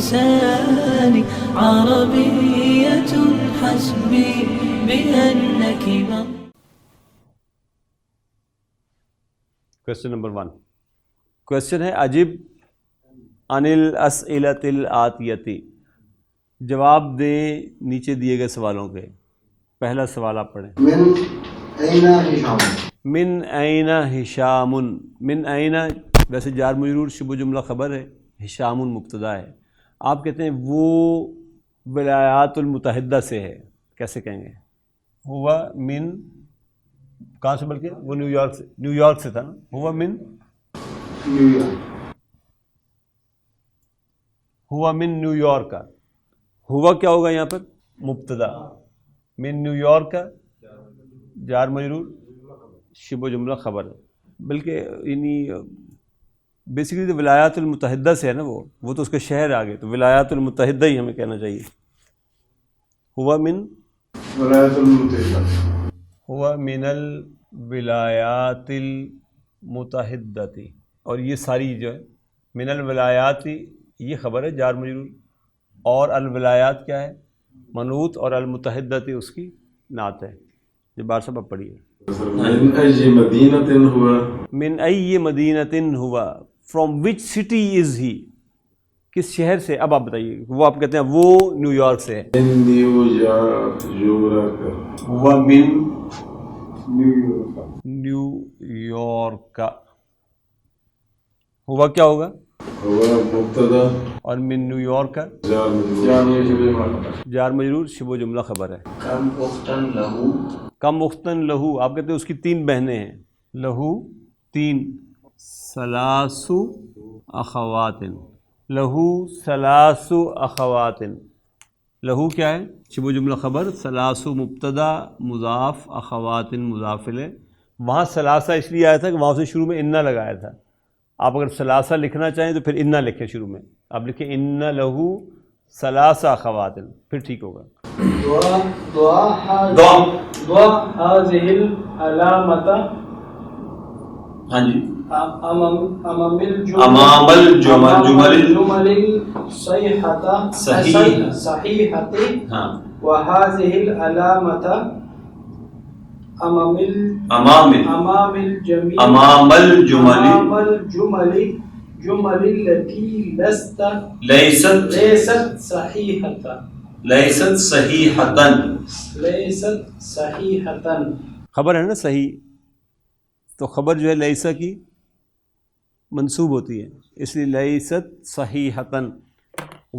لساني عربية حسبي بأنك Question number 1. Question ہے عجب عن الاسئلۃ الآتیۃ. جواب دیں نیچے دیے گئے سوالوں کے. پہلا سوال آپ پڑھیں. من این ہشام. من این ویسے جار مجرور شبہ جملہ خبر ہے، ہشام مبتدا ہے. آپ کہتے ہیں وہ ولایات المتحدہ سے ہے. کیسے کہیں گے؟ ہوا من کہاں سے؟ بلکہ وہ نیو یارک سے تھا نا. ہوا من نیو یارک کا. ہوا کیا ہوگا یہاں پر؟ مبتدا. من نیو یارک کا جار مجرور شبہ جملہ خبر ہے. بلکہ یعنی بیسیکلی تو ولایات المتحدہ سے ہے نا. وہ تو اس کے شہر آگے، تو ولایات المتحدہ ہی ہمیں کہنا چاہیے. ہوا من ولایات المتحدہ، ہوا من الولایات المتحدہ. اور یہ ساری جو ہے من الولایات یہ خبر ہے جار مجرور، اور الولایات کیا ہے؟ منعوت، اور المتحدہ اس کی نعت ہے. یہ بار سب اب پڑھیے. من ای مدینۃ ہوا. من ای مدینۃ ہوا. فرام وچ سٹی از ہی. کس شہر سے؟ اب آپ بتائیے. وہ آپ کہتے ہیں وہ نیو یارک سے ہے. New York. ہوا من نیو یارک کا. ہوا کیا ہوگا؟ ہوا مبتدا، اور من نیو یارک کا جار مجرور شبہ جملہ خبر ہے. کم اختن لہو. کم اختن لہو. آپ کہتے ہیں اس کی 3 بہنیں ہیں. لہو 3. ثلاث اخوات. لہو ثلاث اخوات. لہو کیا ہے؟ شبہ جملہ خبر. ثلاث مبتدا، مضاف، اخوات مضاف الیہ. وہاں ثلاثہ اس لیے آیا تھا کہ وہاں سے شروع میں انّا لگایا تھا. آپ اگر ثلاثہ لکھنا چاہیں تو پھر انّا لکھیں شروع میں. آپ لکھیں ان لہو ثلاث اخوات، پھر ٹھیک ہوگا. دعا هذه العلامة. ہاں جی. امام الجمل الصحيحة صحيحة. ہاں. وهذه العلامة امام الجمل التي ليست صحيحة. خبر ہے نا صحیح، تو خبر جو ہے لیسا کی منصوب ہوتی ہے، اس لیے لیست صحیحتن.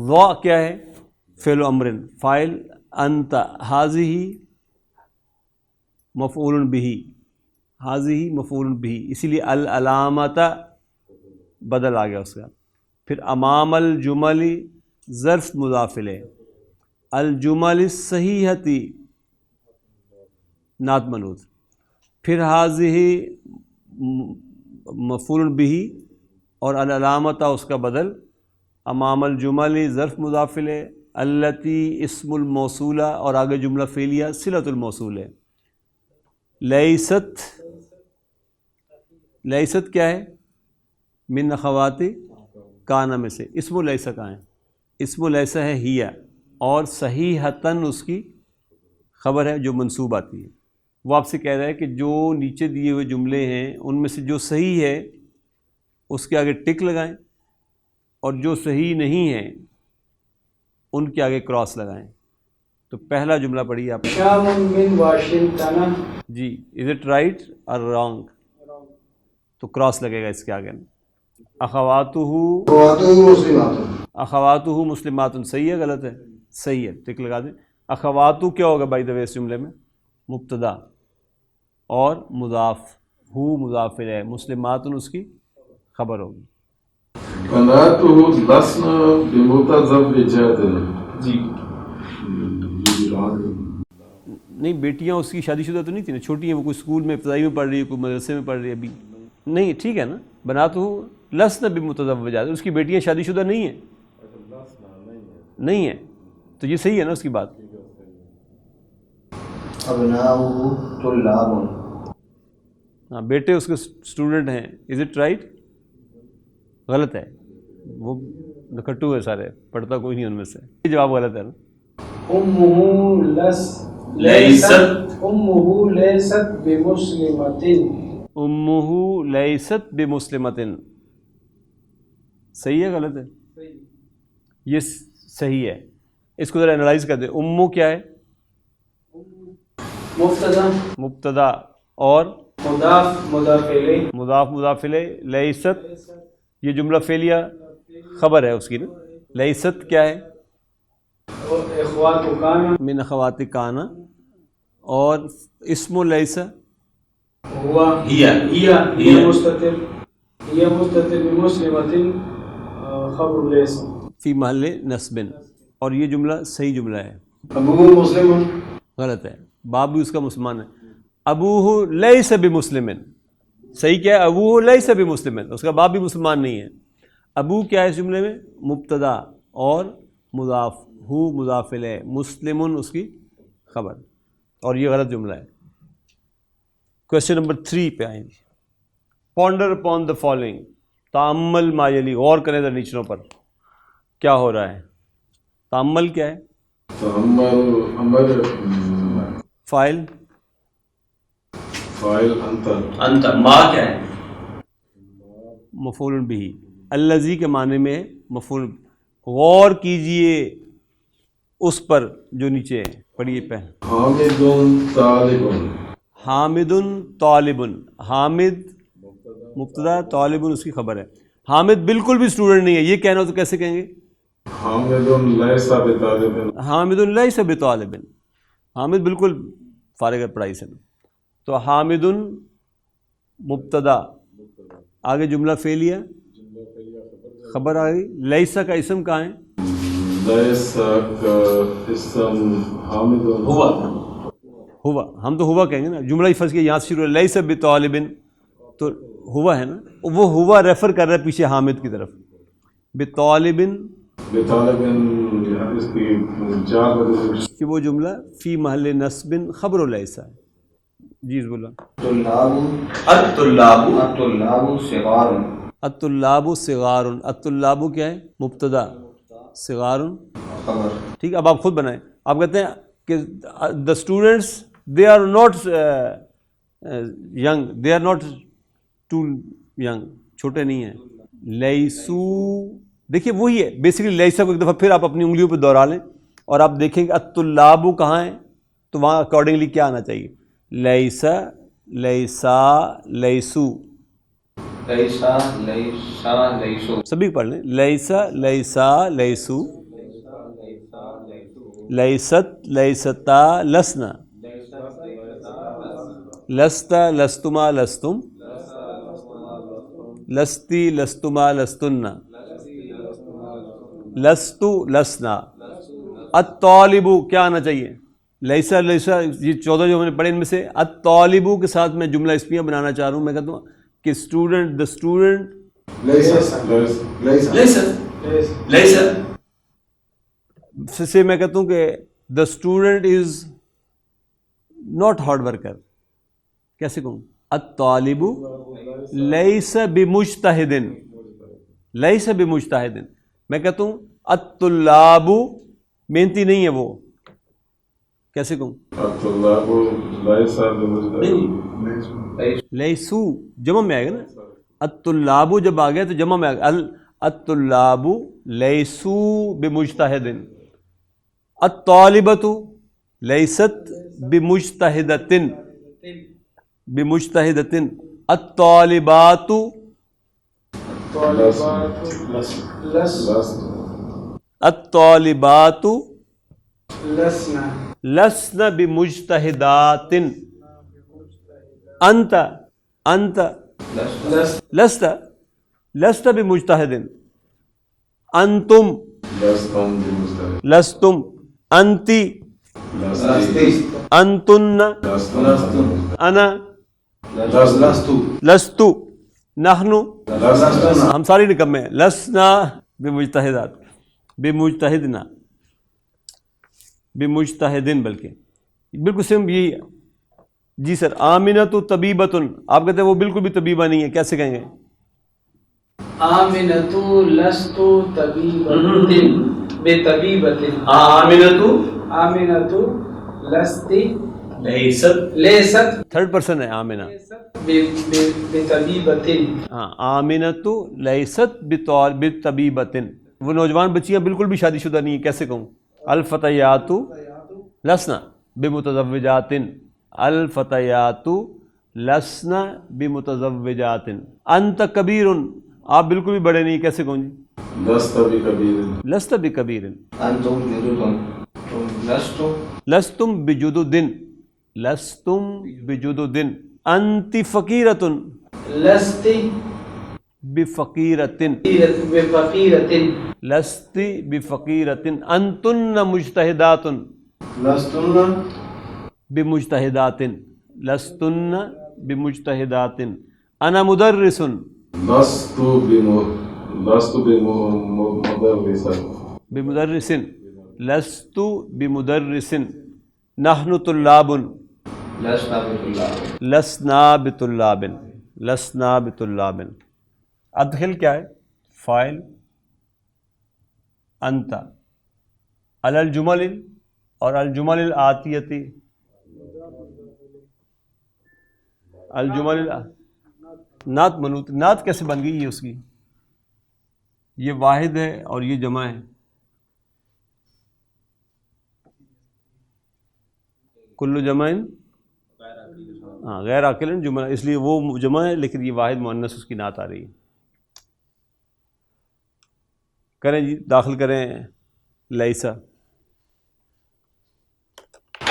ضا کیا ہے؟ فعل امر. فاعل انت. ہذہ مفعول بہ. ہذہ مفعول بہ، اسی لیے العلامۃ بدل آ گیا اس کا. پھر امام الجمل ظرف مضاف الیہ. الجمل الصحیحۃ نعت منعوت. پھر ہذہ مفعول بہ، اور العلامۃ اس کا بدل. امام الجمل ظرف مضاف الیہ. التی اسم الموصولہ، اور آگے جملہ فعلیہ صلۃ الموصول ہے. لیست کیا ہے؟ من اخوات کان میں سے. اسم لیسا کہاں ہے؟ اسم لیسا ہے ہیا، اور صحیحتن اس کی خبر ہے جو منصوب آتی ہے. وہ آپ سے کہہ رہا ہے کہ جو نیچے دیے ہوئے جملے ہیں ان میں سے جو صحیح ہے اس کے آگے ٹک لگائیں، اور جو صحیح نہیں ہے ان کے آگے کراس لگائیں. تو پہلا جملہ پڑھیے آپ. شام من واشنگٹن. جی. از اٹ رائٹ اور رانگ؟ تو کراس لگے گا اس کے آگے. اخواتہ مسلمات. صحیح ہے غلط ہے؟ صحیح ہے، ٹک لگا دیں. اخواتو کیا ہوگا بائی دا وے اس جملے میں؟ مبتدا اور مضاف. ہو مضاف الیہ. مسلمات اس کی خبر ہوگی. جی نہیں، بیٹیاں اس کی شادی شدہ تو نہیں تھی نا، چھوٹی ہیں. وہ کوئی اسکول میں ابتدائی میں پڑھ رہی ہے، کوئی مدرسے میں پڑھ رہی ہے ابھی. نہیں ٹھیک ہے نا. بناتہ لسن بمتزوجات. اس کی بیٹیاں شادی شدہ نہیں ہیں. نہیں ہے تو یہ صحیح ہے نا اس کی بات. ہاں بیٹے اس کے اسٹوڈنٹ ہیں. از اٹ رائٹ؟ غلط ہے. وہ نکٹو ہے سارے، پڑھتا کوئی نہیں ان میں سے. یہ جواب غلط ہے نا. أمه ليست بمسلمة. امہ لیست بمسلمۃ. صحیح ہے غلط ہے؟ یہ صحیح ہے. اس کو ذرا انالائز کر دیں. امو کیا ہے؟ مبتدا مبتدا اور مضاف إليه. مضاف مضاف الیہ. لیست یہ جملہ فعلیہ خبر ہے اس کی نا. لیست کیا ہے؟ إخوات كان من اخوات کانا. اور اسم لیس هو هي مستتر بمسلمة خبر ليس. فی محل نصب. اور یہ جملہ صحیح جملہ ہے. أبوه مسلم. غلط ہے. باپ بھی اس کا مسلمان ہے. ابوہ لیس بمسلم. صحیح کیا ہے؟ ابوہ لیس بمسلم. اس کا باپ بھی مسلمان نہیں ہے. ابو کیا ہے اس جملے میں؟ مبتدا اور مضاف. ہو مضاف الیہ. مسلمن اس کی خبر. اور یہ غلط جملہ ہے. کویسچن نمبر 3 پہ آئیں گے. Ponder upon the following. Tamil ما یلی. غور کریں ذرا نیچروں پر کیا ہو رہا ہے. تامل کیا ہے؟ فائل انت. ما کیا ہے؟ مفعول بھی. الذی کے معنی میں مفعول. غور کیجئے اس پر جو نیچے ہے. پڑھیے پہلے. حامد طالب. حامد مبتدا، طالب اس کی خبر ہے. حامد بالکل بھی اسٹوڈنٹ نہیں ہے. یہ کہنا ہو تو کیسے کہیں گے؟ حامد لیس بطالب. حامد لیس بطالب. حامد بالکل فارغ ہے پڑھائی سے. تو حامد مبتدا، آگے جملہ فعلیہ خبر آ گئی. لیسا کا اسم کہاں ہے؟ لیس کا اسم حامد ہوا. ہم تو ہوا کہیں گے نا. جملہ ہی پھنس گیا. یہاں سے شروع ہے لیس بطالب تو ہوا ہے نا. وہ ہوا ریفر کر رہا ہے پیچھے حامد کی طرف. بطالب اس کی جار کہ وہ جملہ فی محل نصب خبر لیسا ہے. جی بولا. الطلاب صغار. الطلاب صغار. الطلاب کیا ہے؟ مبتدا. صغار خبر. ٹھیک. اب آپ خود بنائیں. آپ کہتے ہیں کہ the students they are not young. They are not too young. چھوٹے نہیں ہیں. لیسو. دیکھیے وہی ہے بیسیکلی. لیسا کو ایک دفعہ پھر آپ اپنی انگلیوں پہ دوہرا لیں اور آپ دیکھیں کہ الطلاب کہاں ہے تو وہاں اکارڈنگلی کیا آنا چاہیے. لیسا لیسا لیسو. لیسا لیسا لیسو. سبھی پڑھ لیں. لیسا لیسا لیسو. لیست لیستا لسنا. لست لستما لستم. لستی لستما لستن. لستو لسنا. الطالب کیا آنا چاہیے؟ لیسا لیسا. یہ 14 جو ہم نے پڑھے ان میں سے الطالب کے ساتھ میں جملہ اسمیہ بنانا چاہ رہا ہوں. میں کہتا ہوں کہ اسٹوڈنٹ، دا اسٹوڈنٹ. لیسا سے میں کہتا ہوں کہ the student is not hard worker. کیسے کہوں؟ الطالب لیس بمجتہد. لیس بمجتہد. میں کہتا ہوں الطلاب محنتی نہیں ہے وہ. کیسے کہوں؟ الطلاب لیس بمجتہد. لیسو جمع میں آئے گا نا. الطلاب جب آ گیا تو جمع میں آ گیا. الطلاب لیسو بمجتہد. الطالبۃ لیست بمجتہدۃ. بمجتہدۃ. الطالبات الطالبات لسن بمجتہدات. انت انت لست لست بمجتہد. انتم لستم. انتی انتن. انا لستو. نحنو ہم ساری نکمے ہیں. لسنا بمجتہدات. بمجتہدنا بمجتہدن. بلکہ بالکل سیم یہی ہے. جی سر. آمنۃ طبیبۃ. آپ کہتے ہیں وہ بالکل بھی طبیبہ نہیں ہے. کیسے کہیں گے؟ آمنة لست طبيبة بطبيبة. آمنة آمنة لست لیست تھرڈ پرسن ہے آمنہ. بطبيبة. ہاں آمنۃ لیست بطبیبۃ. وہ نوجوان بچیاں بالکل بھی شادی شدہ نہیں ہیں، کیسے کہوں؟ الفتیات لسنا بمتزوجات. الفتیات لسنا بمتزوجات. انت کبیر، آپ بالکل بھی بڑے نہیں، کیسے کہوں جی؟ لست بکبیر. لست بکبیر. انتم جدد. لستم بجدد. لستم بجدد. انت فقیرۃ. لست بفقیرۃ. بفقيرة. لست بفقیرۃ. انتن مجتہدات. لستن بمجتہدات. لستن بمجتہدات. انا مدرس. لست بمدرس. بمدرس. لست بمدرس. نحن طلاب. لسنا بطلاب. لسنا بطلاب. لسنا بطلاب. ادخل کیا ہے؟ فاعل انت. علی الجمل اور الجمل الآتیتی. الجمل نعت منوط. نعت کیسے بن گئی ہے اس کی؟ یہ واحد ہے اور یہ جمع ہے. کل جمع ہاں غیر عاقل جمع، اس لیے وہ جمع ہے لیکن یہ واحد مؤنث اس کی نعت آ رہی ہے. کریں جی، داخل کریں لیسا.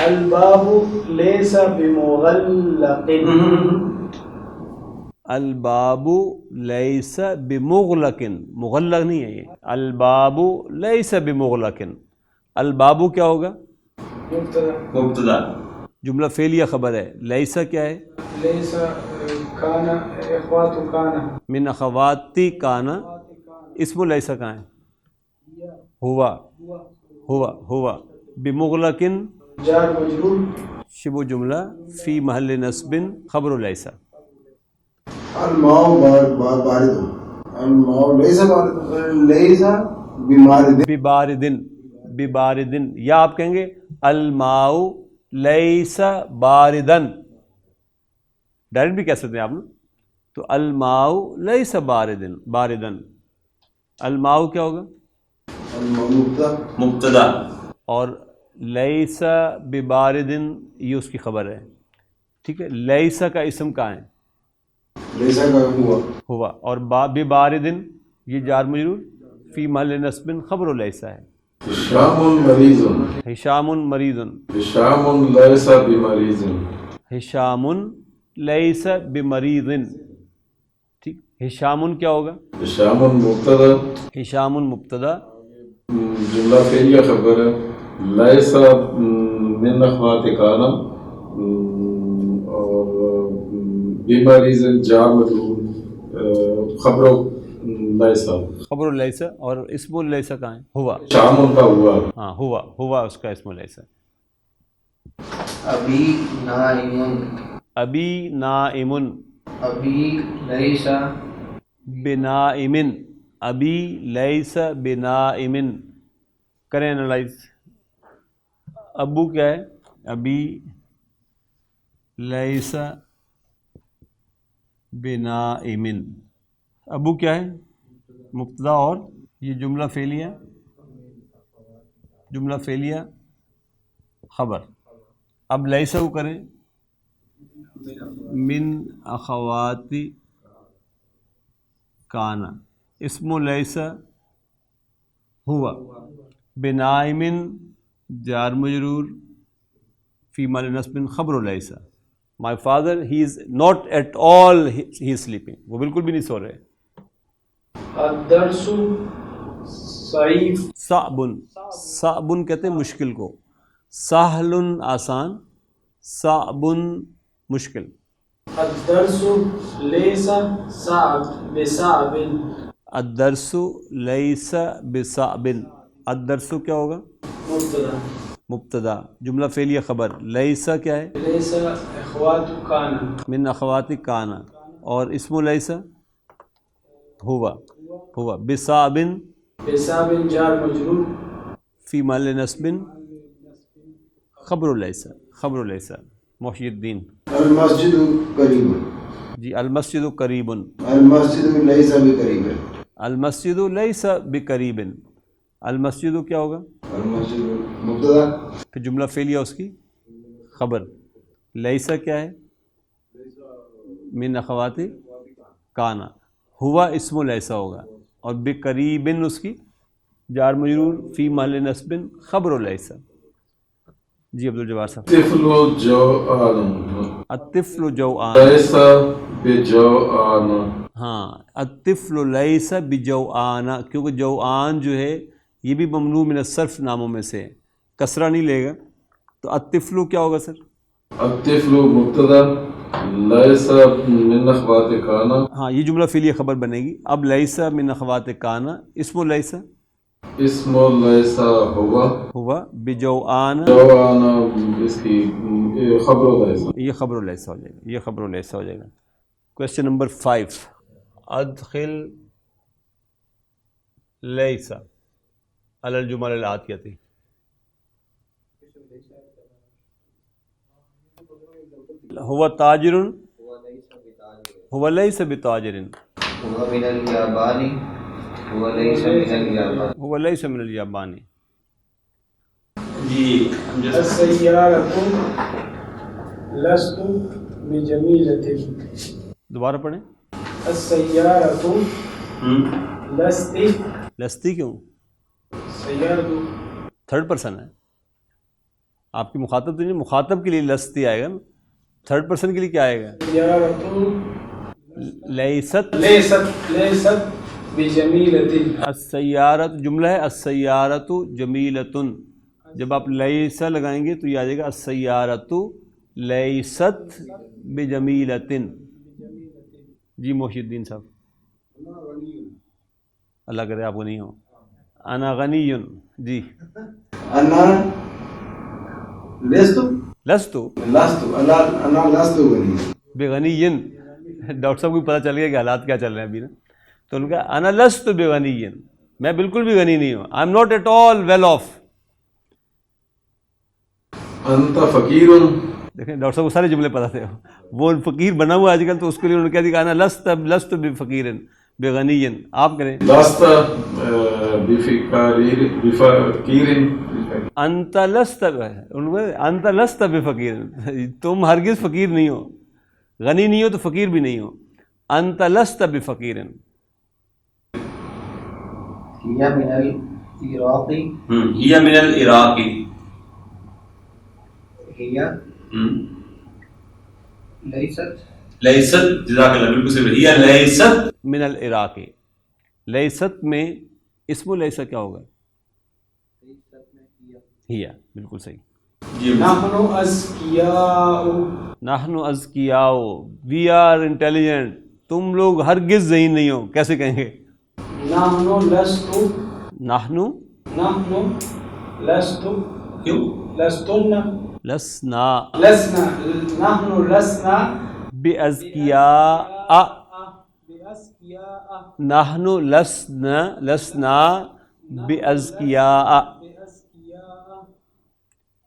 الباب ليس بمغلق. الباب لیس بمغلق. مغلق نہیں ہے یہ. الباب لیس بمغلق. الباب کیا ہوگا؟ مبتدا. جملہ فعلیہ خبر ہے. لیسا کیا ہے؟ ليس كان اخوات كان. من اخواتی کانا. اسم لیسا کہاں ہے؟ ہوا. ہوا ہوا. بمغلق جار مجرور. شبہ جملہ فی محل نصب خبر لیسا. الماء بارد. الماء ليس بارد. ليس بمارد. بباردن. بباردن. یا آپ کہیں گے الماء لیس باردن، ڈائریکٹ بھی کہہ سکتے ہیں آپ نا. تو الماء لیس باردن. باردن. الماء کیا ہوگا؟ مبتدا. اور لیس بباردن یہ اس کی خبر ہے. ٹھیک ہے. لیسا کا اسم کہاں ہے؟ ليس کا ہوا. ہوا. اور بباردن یہ جار مجرور فی محل نصب خبر لیسا ہے. ہشام مریض. ہشام مریض. ہشام لیس بمریض. ہشام لیس بمریض. ٹھیک. ہشام کیا ہوگا؟ ہشام مبتدا. ہشام مبتدا. جملہ فعلیہ خبر ہے. لیس من اخوات کان اور بمریض جار مجرور خبر لیسا. خبر لیسا. اور اسم لیسا کہاں ہے؟ ہوا. شام کا ہوا. ہاں ہوا. ہوا اس کا اسم لیسا. ابھی نائم. ابی نائم. ابھی لیس بنائم. ابی لیس بنائم. کریں انالائز. ابو کیا ہے؟ ابی لیس بنائم. ابو کیا ہے؟ مبتدا. اور یہ جملہ فعلیہ. جملہ فعلیہ خبر. اب لیسا کو کریں من اخواتی کانا. اسم لیسا ہوا. بنائم جار مجرور فی محل نصب خبر لیسا. My father he is not at all he is sleeping. وہ بالکل بھی نہیں سو رہے. الدرس صعیب. صعب. صعب کہتے ہیں مشکل کو. سہل آسان. صعب مشکل. الدرس ليس صعب بصعب. الدرس لیس بصعب. الدرس کیا ہوگا؟ مبتدا. مبتدا. جملہ فعلیہ خبر. لیسا کیا ہے؟ ليس اخوات كان. من اخواتی کانا. اور اسم لیسا ہوا بصابن بصاب جار مجرور فی محل نصب خبر لیس محی الدین. المسجد قریب. جی المسجد قریب. المسجد لیس بقریب. المسجد لیس بقریب. المسجد کیا ہوگا؟ المسجد مبتدا. پھر جملہ فعلیہ اس کی خبر. لیسا کیا ہے؟ من اخوات کانا. ہوا اسم لیسا ہوگا اور بقریب اس کی جار مجرور فی محل نصب خبر لیسا. جی عبدالجبار صاحب. طفل جوعان الطفل جوعان. لیس بجوعان. ہاں الطفل لیس بجوعان، کیونکہ جوعان جو ہے یہ بھی ممنوع من الصرف ناموں میں سے ہے، کسرہ نہیں لے گا. تو الطفل کیا ہوگا سر؟ الطفل مبتدا لیس من اخوات کانا. ہاں یہ جملہ فعلیہ خبر بنے گی. اب لیس من اخوات کانا اسم لیس اسم لیس ہوا بجوعان. جوعان اس کی خبر لیس. یہ خبر لیسا ہو جائے گا، یہ خبر لیسا ہو جائے گا. کویسچن نمبر 5 ادخل لیس علی الجمل الآتیہ. ہوا تاجر ہوا لیس بتاجر. هو من اليابان. هو ليس من اليابان. ہوا لیس من الیابانی. السيارة لست بجميلة. دوبارہ پڑھیں. السيارة لست. لستی کیوں؟ سيارة تھرڈ پرسن ہے. آپ کی مخاطب تو نہیں، مخاطب کے لیے لستی آئے گا نا. تھرڈ پرسن کے لیے کیا آئے گا؟ سيارة لیست. ليست بجميلة. السیارت جملہ ہے السیارت جمیلتن. جب آپ لیسا لگائیں گے تو یہ آ جائے گا السیارت لیست بجمیلتن. جی محی الدین صاحب. اللہ کرے آپ کو نہیں ہو. انا غنی. جی انا لست لستو انا لست غنی. بغنی. ڈاکٹر صاحب کو پتہ چل گیا کہ حالات کیا چل رہے ہیں ابھی نا. تو ان کا انا لست بغنی، میں بالکل بھی غنی نہیں ہوں. I am not at all well off. انت فقیر. دیکھیں ڈاکٹر صاحب کو سارے جملے پتہ تھے. وہ فقیر بنا ہوا آج کل، تو اس کے لیے انہوں نے کہہ دیا کہ انا لست بفقیر بغنی. آپ کریں لست بفقیر. انت لست انت لست بفقیر. تم ہرگز فقیر نہیں ہو. غنی نہیں ہو تو فقیر بھی نہیں ہو. انت لست بفقیر. هي من العراق. هي من العراق. هي ليست. لیست جزاک اللہ بالکل صحیح. هي لیست من العراق. لیست میں اسم لیسا کیا ہوگا؟ ہیا. بالکل صحیح. نحن أذكياء. نحن اذکیاء وی آر انٹیلیجنٹ. تم لوگ ہرگز ذہین نہیں ہو. کیسے کہیں گے؟ نحن لست. نحن نحن لست. کیوں؟ لستن. لسنا لسنا. نحن لسنا باذکیاء. بأذكياء. نحن لسنا باذکیاء. بأذكياء.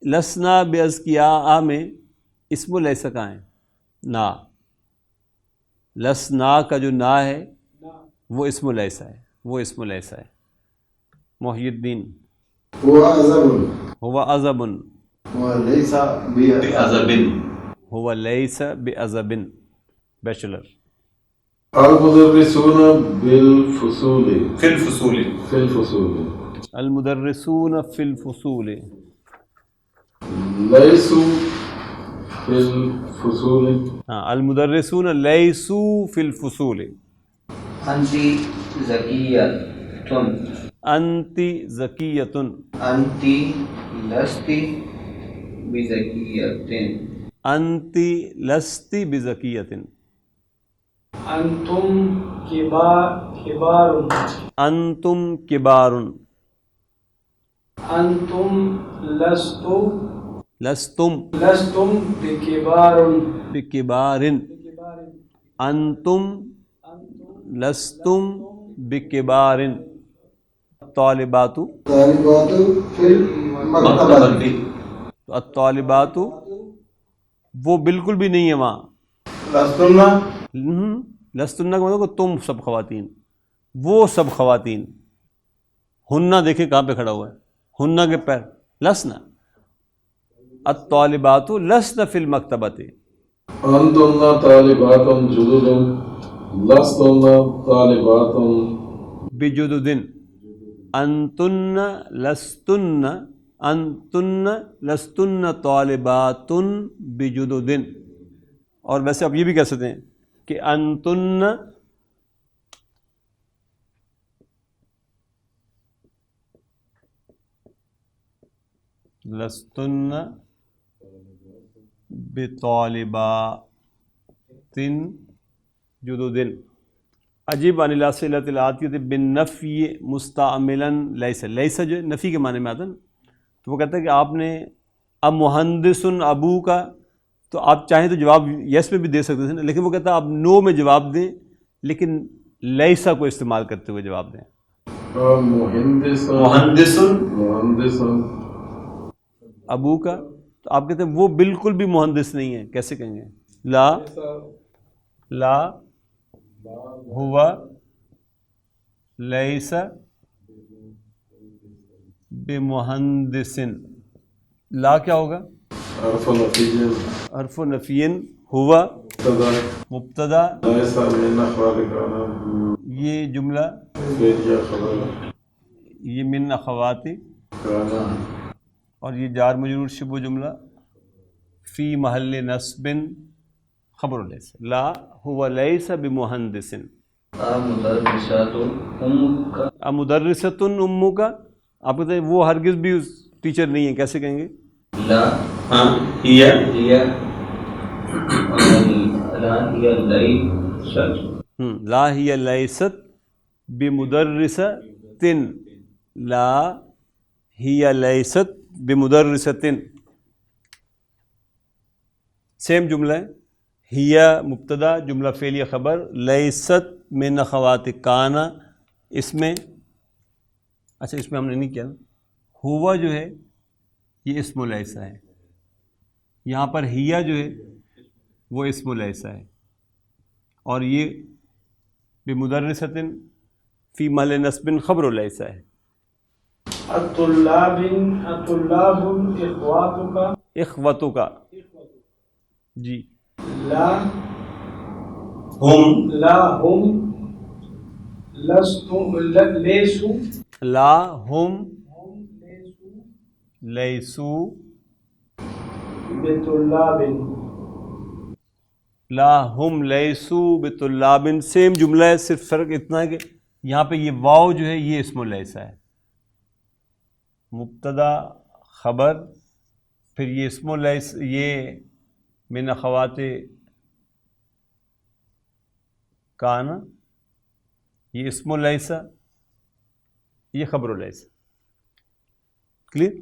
لسنا باذکیاء میں اسم لیسا کہاں ہے؟ نا. لسنا کا جو نا ہے وہ اسم لیسا ہے. وہ اسم لیسا ہے. محی الدین. هو عذب. ہوا عذب. هو ليس بعذب. هو لیس بعذب. بیچلر. المدرسون بالفصول. فی الفصول. فی الفصول. المدرسون فی الفصول. لیسوا فی الفصول. ہاں المدرسون لیسوا فی الفصول. انت ذکیہ. انت ذکیۃ. انت لست بذکیہ. انت لست بذکیۃ. أنتم كبار. انتم کبار. أنتم لستم بكبار. بکبار. انتم لستم بکبار الطالبات طالبات فی المکتبہ مکتبتی تو الطالبات وہ بالکل بھی نہیں ہے وہاں. لستن لستن کا مطلب کہ تم سب خواتین، وہ سب خواتین. ہننا دیکھیں کہاں پہ کھڑا ہوا ہے، ہننا کے پیر، لسنا. الطالبات لسن فی المکتبۃ. أنتن طالبات جدد لستن طالبات بجدد. انتن لستن طالبات بجدد. اور ویسے آپ یہ بھی کہہ سکتے ہیں کہ انتن لستن بطالبات جدد. عجیب عن الاسئلۃ الآتیۃ بالنفی مستعملا لیس. لیس جو ہے نفی کے معنی میں آتا ہے نا، تو وہ کہتا ہے کہ آپ نے اب مہندس ابو کا، تو آپ چاہیں تو جواب یس میں بھی دے سکتے تھے نا، لیکن وہ کہتا ہے آپ نو میں جواب دیں لیکن لیسا کو استعمال کرتے ہوئے جواب دیں. مہندس مہندس ابو کا، تو آپ کہتے ہیں وہ بالکل بھی مہندس نہیں ہے. کیسے کہیں گے؟ لا ہوا لیس بمہندس. لا کیا ہوگا؟ حرف نفی حرف نفین. ہوا مبتدا مبتدا، لیس من اخواتکانا یہ جملہ فعلیہ خبر یہ من اخواتی، کانا اور یہ جار مجرور شبہ جملہ فی محل نصب خبر لیس. لا هو لیس بمہندس. مدرسات امک امدرست امک، آپ کہتے ہیں وہ ہرگز بھی اس ٹیچر نہیں ہے. کیسے کہیں گے؟ لا ہاں ہی هي لا هي ليست لا ہی لیست بمدرست. لا ہی لیست بمدرست. سیم جملہ ہے. ہیا مبتدا، جملہ فعلیہ خبر، لیست من اخوات کانا. اس میں اچھا اس میں ہم نے نہیں کیا، ہوا جو ہے یہ اسم لیسا ہے. یہاں پر ہیا جو ہے وہ اسم لیسا ہے، اور یہ بمدرست فی محل نصب خبر لیسا ہے. الطلاب اخواتک اخوتوں کا جی. لا ہم هم ليسوا لا ہم لیسو بطلاب لا ہم لیسو بطلاب. سیم جملہ ہے، صرف فرق اتنا ہے کہ یہاں پہ یہ واو جو ہے یہ اسم لیسا ہے. مبتدا خبر، پھر یہ اسم لیس، یہ من اخوات کانا، یہ اسم لیسا، یہ خبر لیسا. کلیئر؟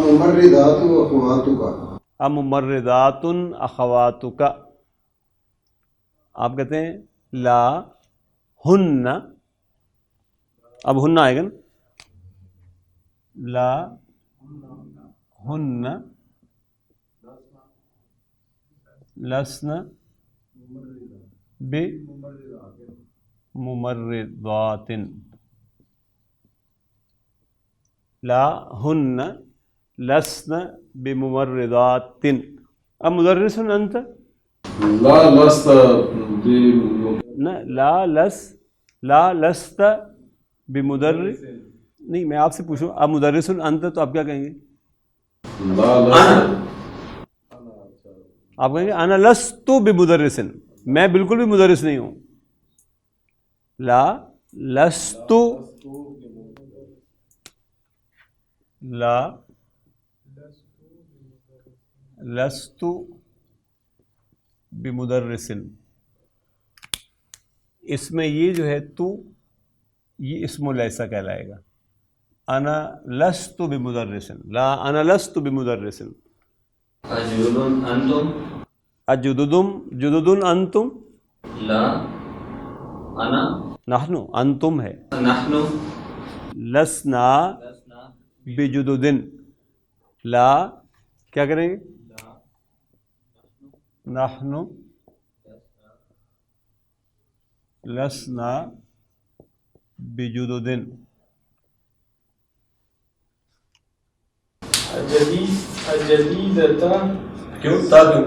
ممرضات اخواتک اممرضات اخواتک. آپ کہتے ہیں لا ہن، اب ہن آئے گا نا. لا ہن لسن بممرضات. لا ہن لسن بممرضات. اب مدرس انت لا لست لا لست بمدرس. نہیں میں آپ سے پوچھوں اب مدرس انت تو آپ کیا کہیں گے؟ لا لست آپ کہیں گے انا لست بمدرس، میں بالکل بھی مدرس نہیں ہوں. لا لست بمدرس. اس میں یہ جو ہے تو یہ اسم لیسا کہلائے گا. انا لست بمدرس، لا انا لست بمدرس. اجدد انتم جدد انتم، لا أنا نحن انتم ہے. نحن لسنا بجددن. لا کیا کریں گے؟ نحن لسنا بجددن. الجديدة کیوں تا کیوں؟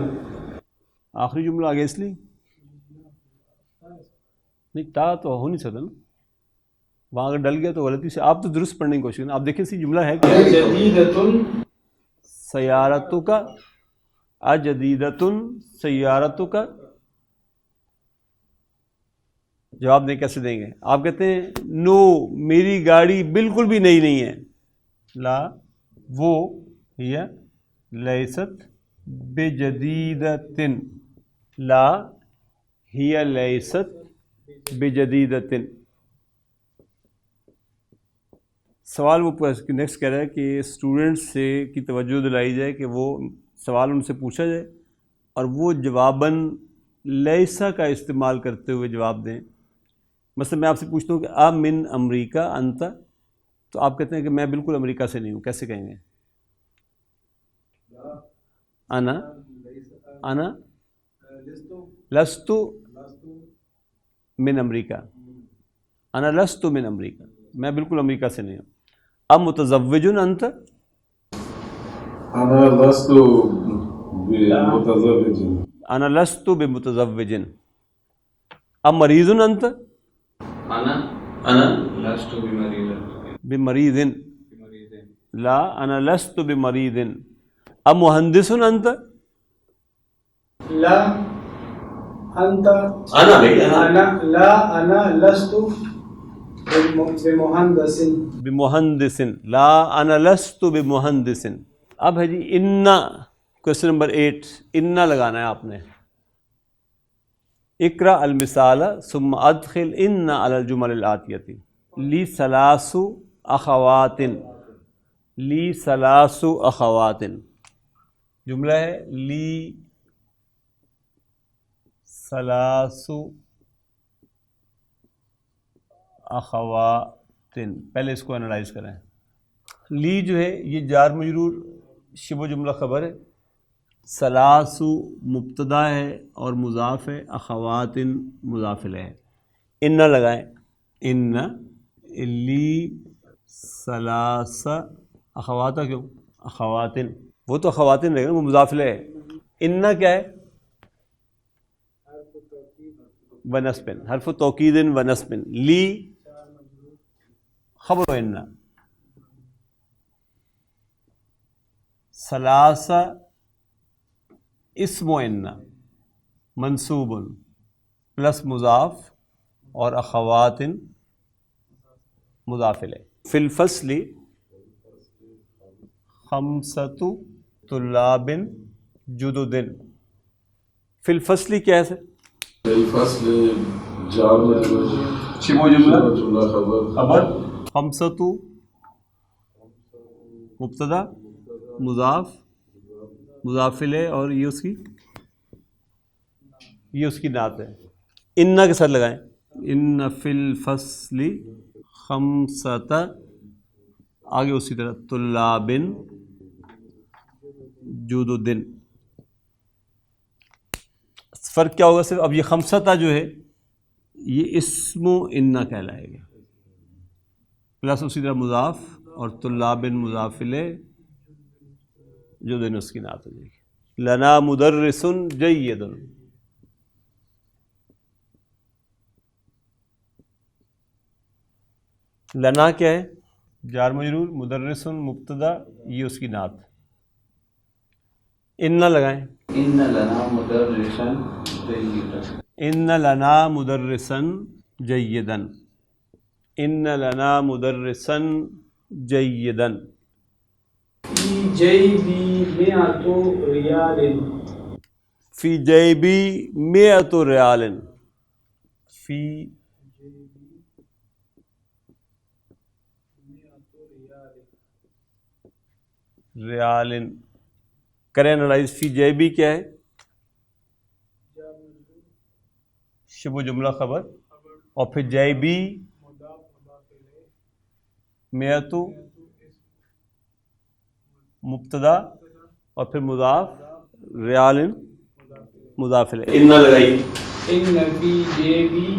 آخری جملہ آگے اس لیے نہیں، تا تو ہو نہیں سکتا نا، وہاں اگر ڈل گیا تو غلطی سے. آپ تو درست پڑھنے کی کوشش کریں. آپ دیکھیں سی جملہ ہے کیا؟ جديدة سیارتوں کا، اجدیدتن سیارتوں کا. جواب دیں کیسے دیں گے؟ آپ کہتے ہیں نو میری گاڑی بالکل بھی نئی نہیں ہے. لا وہ ہی لیست بجدیدتن. لا ہی لیست بجدیدتن. سوال وہ نیکسٹ کہہ رہا ہے کہ اسٹوڈنٹس سے کی توجہ دلائی جائے کہ وہ سوال ان سے پوچھا جائے اور وہ جواباً لیسا کا استعمال کرتے ہوئے جواب دیں. مثلا میں آپ سے پوچھتا ہوں کہ آپ من امریکہ انت، تو آپ کہتے ہیں کہ میں بالکل امریکہ سے نہیں ہوں. کیسے کہیں گے؟ انا لست من امریکہ. انا لست من امریکہ، میں بالکل امریکہ سے نہیں ہوں. اب متزوج انت، أنا لست بمتزوج. انا لست بمتزوج. اب مریض انت، أنا لست بمريض. بمریض. لا انا لست بمریض. اب مہندس انت، لا أنت أنا بھائی أنا لست بمهندس. بمہندس. لا انا لست بمہندس. اب ہے جی انا، کوشچن نمبر 8. انا لگانا ہے آپ نے. اقرأ المثال ثم ادخل ان على الجمل الآتیہ. لی ثلاث اخوات. لی ثلاث اخوات. جملہ ہے لی ثلاث اخوات. پہلے اس کو انالائز کریں. لی جو ہے یہ جار مجرور شبہ جملہ خبر ہے. ثلاث مبتدا ہے اور مضاف ہے. اخوات مضاف الیہ ہے. ان لگائیں. ان لی ثلاث اخوات. کیوں اخواتن؟ وہ تو خواتین رہے گا، وہ مضاف الیہ ہے. ان کیا ہے؟ ونسبن، حرف توکید ونسبن. لی خبر ان. ثلاث اسم ان منصوب پلس مضاف اور اخوات مضاف الیہ. فی الفصل خمسۃ طلاب جدد. فی الفصل کیا ہے سر؟ الفصل جار مجرور شبہ جملہ جملہ خبر. خمسۃ مبتدا مضاف مضاف الیہ اور یہ اس کی نعت ہے. ان کے ساتھ لگائیں. ان فی الفصل خمسۃ، آگے اسی طرح طلاب جدد. فرق کیا ہوگا صرف اب یہ خمسطہ جو ہے یہ اسم و انا کہلائے گا، پلس اسی طرح مضاف اور طلاب مضاف الیہ جو دن اس کی نعت ہو جائے گی. لنا مدرس جید. لنا کیا ہے؟ جار مجرور. مدرس مبتدا، یہ اس کی نعت. ان لگائیں. ان لنا مدرسا جیدا. ان لنا مدرسا جیدا. ان لنا مدرسا جیدا. في جيبي 100 ريال. فی جیبی 100 ریال. فی ریال. کریں انالائز. فی جیبی کیا ہے؟ شبہ جملہ خبر اور پھر جیبی میتو مبتدا اور پھر مضاف ریال مضاف الیہ. ان لگائی ان فی جیبی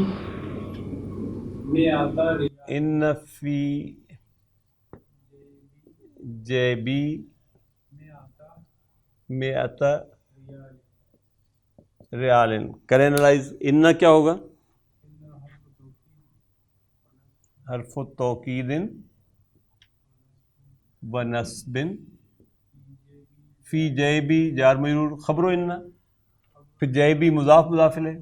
مئۃ ریال ان فی جیبی مئۃ ریال. کریں انالائز. ان کیا ہوگا؟ حرف توکید و نصب. فی جیبی جار مجرور خبر و ان. پھر جیبی مضاف مضاف الیہ.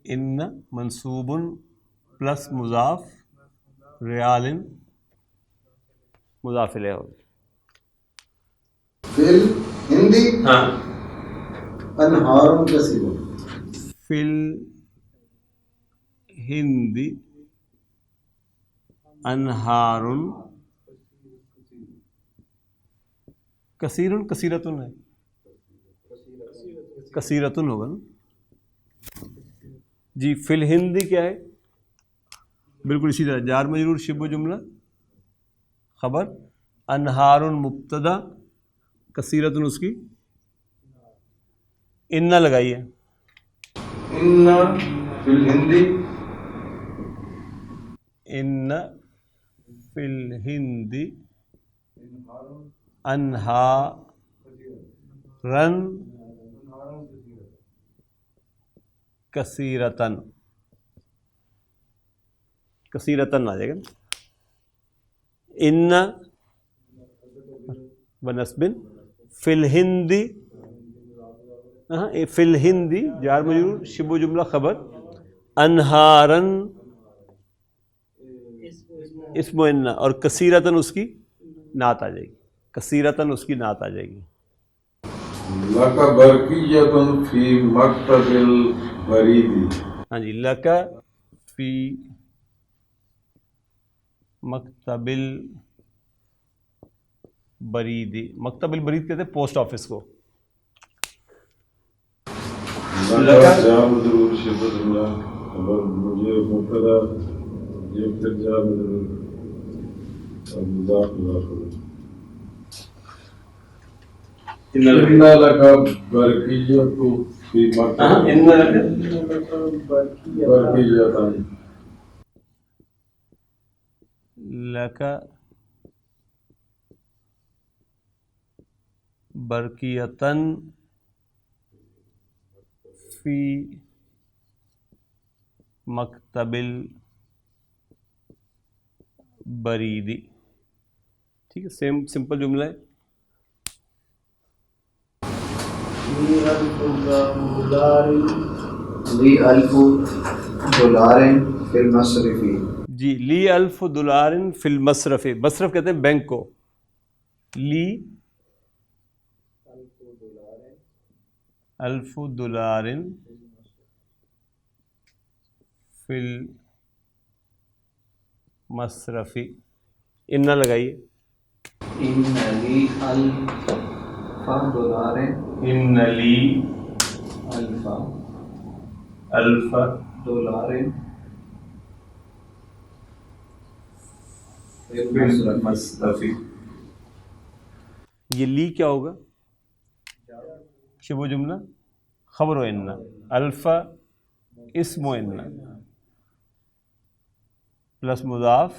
ان منصوب پلس مضاف ریال مضاف الیہ ہوگا. فی الہندی ہاں انہار کثیر. فی الہند انہار کثیر. کثیرتن ہے، کثیرتن ہوگا نا جی. فی الہند کیا ہے؟ بالکل اسی طرح جار مجرور شبہ جملہ خبر، انہار مبتدا، کثیرتن اس کی. ان لگائیے. ان فی الہندی ان فی الہند انہارن کثیرتن. کثیرتن آ جائے گا. ان بنسب فی الہند. فی الہند جار مجرور شبہ جملہ خبر، انہارن اسم ان، اور کثیرتن اس کی نعت آ جائے گی. کثیرتن اس کی نعت آ جائے گی. لک برقیۃ فی مکتب البرید. ہاں جی. لک فی مکتب البرید. مکتب البرید کہتے ہیں پوسٹ آفس کو. لک جار مجرور شبہ جملہ خبر، مجھے مبتدا یہ پھر جار مجرور اور مضاف مضاف الیہ. ان لک برقیۃ فی مکتب ان برقیۃ. لک برقیتن فی مکتب البریدی. ٹھیک ہے، سیم سمپل جملہ ہے. لی الف دولار فی المصرف. جی. لی الف دولار فی المصرف. مصرف کہتے ہیں بینک کو. لی الف دولار فی المصرف. ان لگائیے. ان لی الف دولار ان لی الف الف دولار فی المصرف. یہ لی کیا ہوگا؟ شبہ جملہ خبر و ان. الف اسم و ان پلس مضاف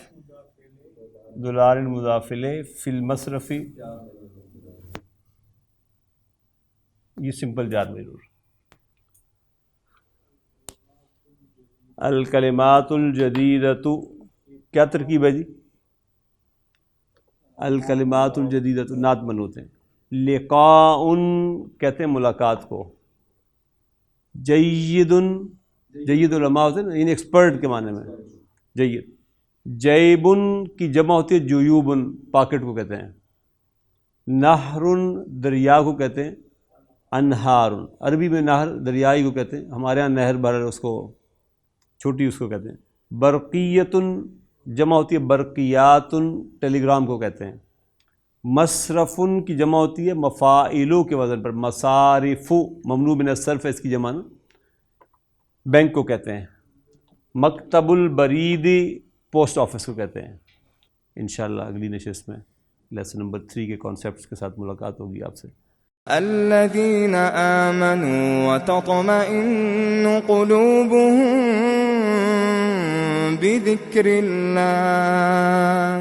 دولار مضاف الیہ فی المصرف. یہ سمپل جار مجرور. الکلمات الجدیدۃ کیا ترکیب ہے جی؟ الکلمات الجدیدۃ نعت منوط ہیں. لقاء کہتے ہیں ملاقات کو. جید جید علماء ہوتے ہیں نا، یعنی ایکسپرٹ کے معنی میں جید. جیبن کی جمع ہوتی ہے جیوبن، پاکٹ کو کہتے ہیں. نہر دریا کو کہتے ہیں انہار. عربی میں نہر دریائی کو کہتے ہیں، ہمارے ہاں نہر بر اس کو چھوٹی اس کو کہتے ہیں. برقیتن جمع ہوتی ہے برقیاتن، ٹیلی گرام کو کہتے ہیں. مصرفن کی جمع ہوتی ہے مفاعلوں کے وزن پر، مصارف ممنوع من الصرف ہے اس کی جمع نا. بینک کو کہتے ہیں. مکتب البرید پوسٹ آفس کو کہتے ہیں. انشاءاللہ اگلی نشست میں لیسن نمبر 3 کے کانسیپٹس کے ساتھ ملاقات ہوگی آپ سے. الذين آمنوا وتطمئن قلوبهم بذكر الله